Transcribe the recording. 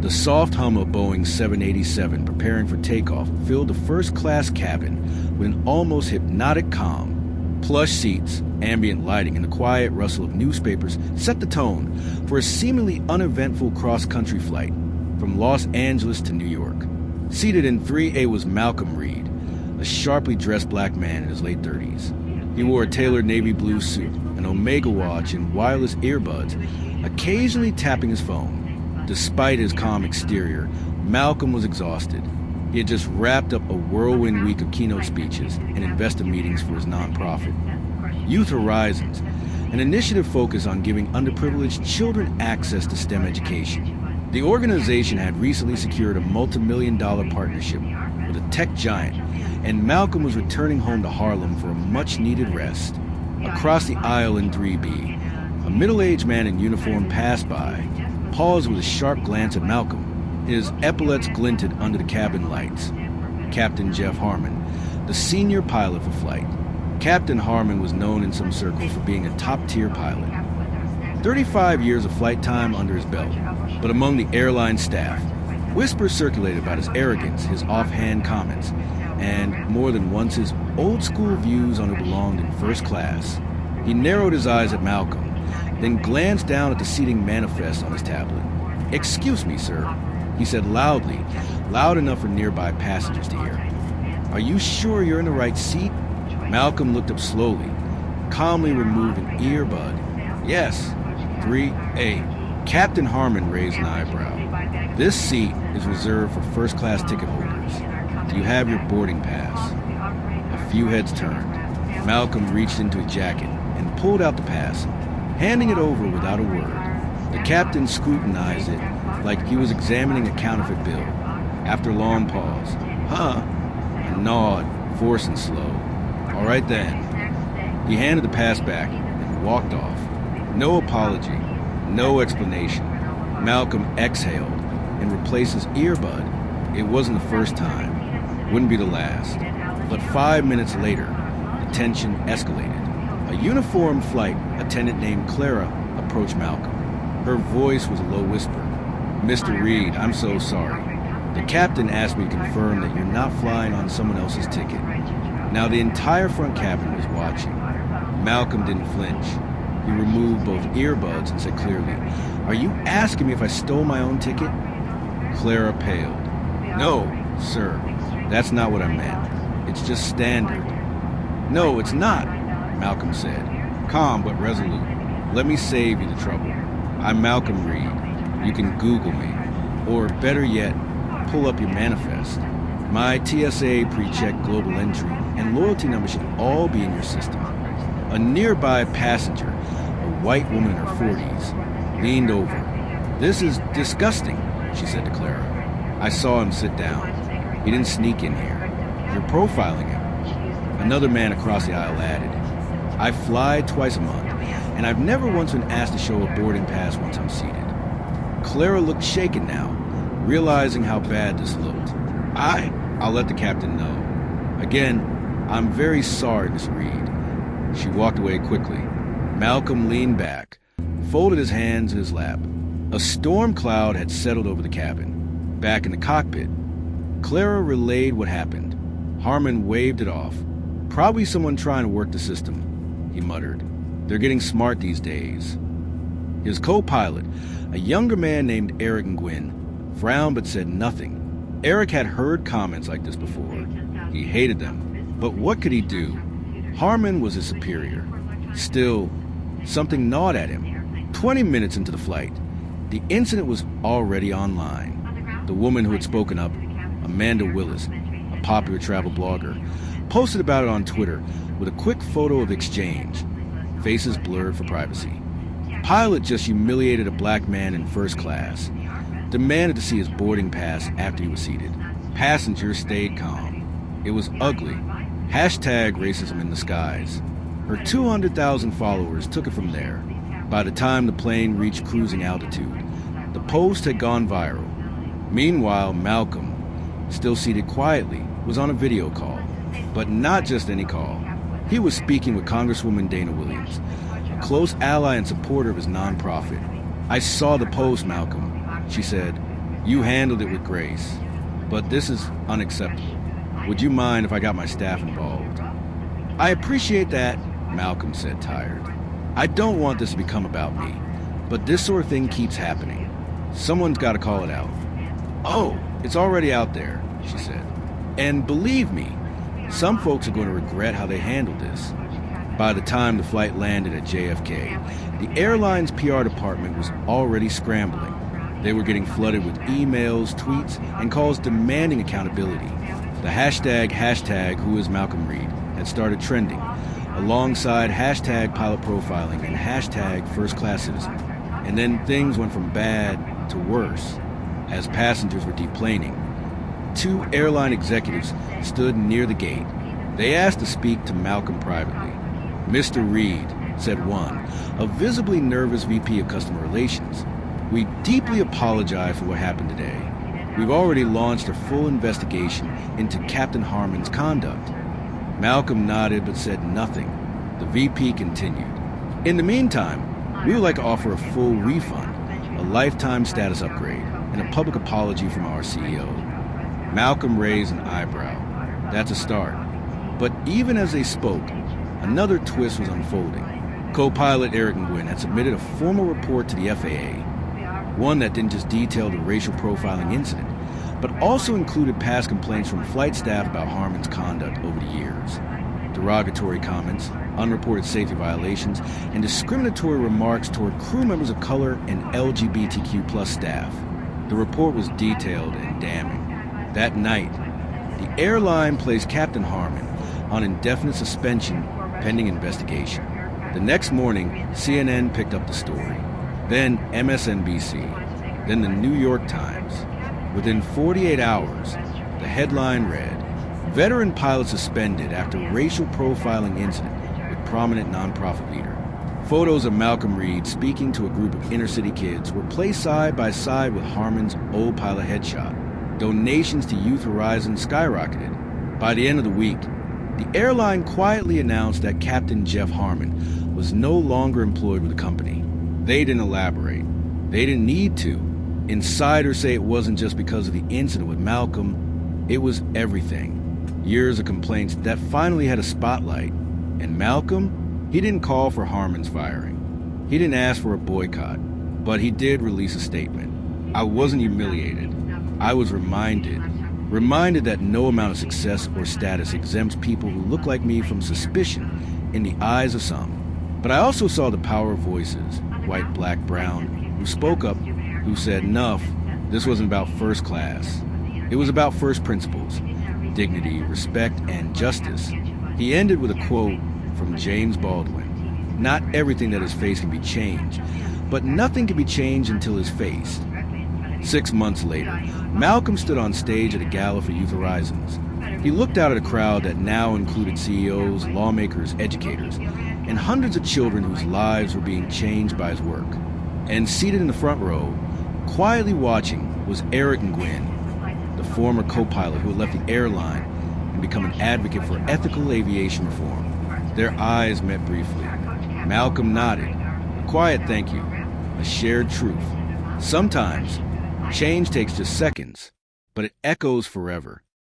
The soft hum of Boeing 787 preparing for takeoff filled the first-class cabin with an almost hypnotic calm. Plush seats, ambient lighting, and the quiet rustle of newspapers set the tone for a seemingly uneventful cross-country flight from Los Angeles to New York. Seated in 3A was Malcolm Reed, a sharply dressed black man in his late 30s. He wore a tailored navy blue suit, an Omega watch, and wireless earbuds, occasionally tapping his phone. Despite his calm exterior, Malcolm was exhausted. He had just wrapped up a whirlwind week of keynote speeches and investor meetings for his nonprofit, Youth Horizons, an initiative focused on giving underprivileged children access to STEM education. The organization had recently secured a multi-million-dollar partnership with a tech giant, and Malcolm was returning home to Harlem for a much-needed rest. Across the aisle in 3B, a middle-aged man in uniform passed by, paused with a sharp glance at Malcolm. His epaulets glinted under the cabin lights. Captain Jeff Harmon, the senior pilot for flight. Captain Harmon was known in some circles for being a top-tier pilot. 35 years of flight time under his belt, but among the airline staff, whispers circulated about his arrogance, his offhand comments, and, more than once, his old-school views on who belonged in first class. He narrowed his eyes at Malcolm, then glanced down at the seating manifest on his tablet. "Excuse me, sir," he said loudly, loud enough for nearby passengers to hear. "Are you sure you're in the right seat?" Malcolm looked up slowly, calmly removed an earbud. "Yes, 3A. Captain Harmon raised an eyebrow. "This seat is reserved for first-class ticket holders. Do you have your boarding pass?" A few heads turned. Malcolm reached into his jacket and pulled out the pass, handing it over without a word. The captain scrutinized it like he was examining a counterfeit bill. After a long pause, "Huh?" A nod, forced and slow. "All right then." He handed the pass back and walked off. No apology, no explanation. Malcolm exhaled and replaced his earbud. It wasn't the first time, wouldn't be the last. But 5 minutes later, the tension escalated. A uniformed flight attendant named Clara approached Malcolm. Her voice was a low whisper. "Mr. Reed, I'm so sorry. The captain asked me to confirm that you're not flying on someone else's ticket." Now the entire front cabin was watching. Malcolm didn't flinch. He removed both earbuds and said clearly, "Are you asking me if I stole my own ticket?" Clara paled. "No, sir, that's not what I meant. It's just standard." "No, it's not," Malcolm said, calm but resolute. "Let me save you the trouble. I'm Malcolm Reed. You can Google me. Or better yet, pull up your manifest. My TSA pre-check global entry and loyalty number should all be in your system." A nearby passenger, a white woman in her 40s, leaned over. "This is disgusting," she said to Clara. "I saw him sit down. He didn't sneak in here. You're profiling him." Another man across the aisle added, "I fly twice a month, and I've never once been asked to show a boarding pass once I'm seated." Clara looked shaken now, realizing how bad this looked. I'll let the captain know. Again, I'm very sorry, Miss Reed." She walked away quickly. Malcolm leaned back, folded his hands in his lap. A storm cloud had settled over the cabin. Back in the cockpit, Clara relayed what happened. Harmon waved it off. "Probably someone trying to work the system," he muttered. "They're getting smart these days." His co-pilot, a younger man named Eric Nguyen, frowned but said nothing. Eric had heard comments like this before. He hated them, but what could he do? Harmon was his superior. Still, something gnawed at him. 20 minutes into the flight, the incident was already online. The woman who had spoken up, Amanda Willis, a popular travel blogger, posted about it on Twitter with a quick photo of exchange, faces blurred for privacy. Pilot just humiliated a black man in first class, demanded to see his boarding pass after he was seated. Passengers stayed calm. It was ugly. Hashtag racism in the skies. Her 200,000 followers took it from there. By the time the plane reached cruising altitude, the post had gone viral. Meanwhile, Malcolm, still seated quietly, was on a video call. But not just any call. He was speaking with Congresswoman Dana Williams, a close ally and supporter of his nonprofit. "I saw the post, Malcolm," she said. You handled it with grace, but this is unacceptable. Would you mind if I got my staff involved? I appreciate that, Malcolm said, tired. I don't want this to become about me, but this sort of thing keeps happening. Someone's got to call it out. Oh, it's already out there, she said. And believe me, some folks are going to regret how they handled this. By the time the flight landed at JFK, the airline's PR department was already scrambling. They were getting flooded with emails, tweets, and calls demanding accountability. The hashtag #WhoIsMalcolmReed had started trending, alongside hashtag pilot profiling and hashtag first-class citizen. And then things went from bad to worse. As passengers were deplaning, 2 airline executives stood near the gate. They asked to speak to Malcolm privately. Mr. Reed, said one, a visibly nervous VP of Customer Relations, we deeply apologize for what happened today. We've already launched a full investigation into Captain Harmon's conduct. Malcolm nodded but said nothing. The VP continued. In the meantime, we would like to offer a full refund, a lifetime status upgrade, and a public apology from our CEO. Malcolm raised an eyebrow. That's a start. But even as they spoke, another twist was unfolding. Co-pilot Eric Nguyen had submitted a formal report to the FAA, one that didn't just detail the racial profiling incident, but also included past complaints from flight staff about Harmon's conduct over the years. Derogatory comments, unreported safety violations, and discriminatory remarks toward crew members of color and LGBTQ+ staff. The report was detailed and damning. That night, the airline placed Captain Harmon on indefinite suspension pending investigation. The next morning, CNN picked up the story. Then MSNBC. Then the New York Times. Within 48 hours, the headline read, "Veteran pilot suspended after racial profiling incident with prominent nonprofit leader." Photos of Malcolm Reed speaking to a group of inner-city kids were placed side by side with Harmon's old pilot headshot. Donations to Youth Horizon skyrocketed. By the end of the week, the airline quietly announced that Captain Jeff Harmon was no longer employed with the company. They didn't elaborate. They didn't need to. Insiders say it wasn't just because of the incident with Malcolm. It was everything. Years of complaints that finally had a spotlight. And Malcolm, he didn't call for Harmon's firing. He didn't ask for a boycott. But he did release a statement. I wasn't humiliated. I was reminded that no amount of success or status exempts people who look like me from suspicion in the eyes of some. But I also saw the power of voices, white, black, brown, who spoke up, who said, enough, this wasn't about first class. It was about first principles, dignity, respect, and justice. He ended with a quote from James Baldwin. Not everything that is faced can be changed, but nothing can be changed until it's faced. 6 months later, Malcolm stood on stage at a gala for Youth Horizons. He looked out at a crowd that now included CEOs, lawmakers, educators, and hundreds of children whose lives were being changed by his work. And seated in the front row, quietly watching, was Eric Nguyen, the former co-pilot who had left the airline and become an advocate for ethical aviation reform. Their eyes met briefly. Malcolm nodded, a quiet thank you, a shared truth. Sometimes, change takes just seconds, but it echoes forever.